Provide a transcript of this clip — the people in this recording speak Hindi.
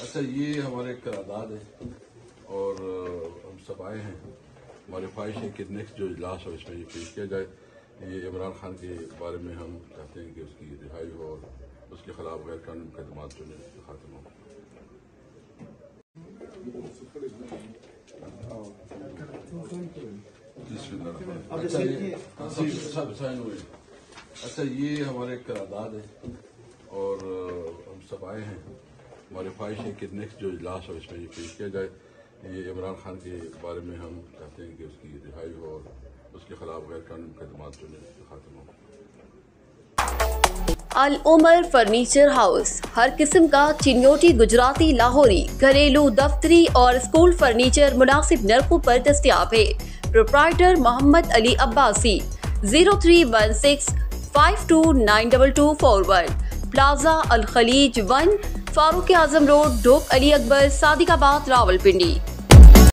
अच्छा, ये हमारे करारदाद है और हम सब आए हैं। हमारी ख्वाहिश है कि नेक्स्ट जो इजलास हो इसमें ये पेश किया जाए। ये इमरान खान के बारे में हम चाहते हैं कि उसकी रिहाई हो और उसके खिलाफ गैर कानूनी मुकदमात जो है खत्म हो। अच्छा, ये हमारे करारदाद है और हम सब आए हैं। हमारी ख्वाहिश है कि नेक्स्ट जो इजलास हो इसमें ये पेश किया जाए। ये इमरान खान के बारे में हम चाहते हैं कि उसकी रिहाई हो और उसके खिलाफ गैर कानूनी मुकदमात जो है खत्म हो। अल उमर फर्नीचर हाउस हर किस्म का चिन्योटी, गुजराती, लाहौरी, घरेलू, दफ्तरी और स्कूल फर्नीचर मुनासिब नरखों पर दस्तयाब है। प्रोप्राइटर मोहम्मद अली अब्बासी 0316529241, प्लाजा अल खलीज 1, फारूक आजम रोड, ढोक अली अकबर, सादिकाबाद, रावलपिंडी।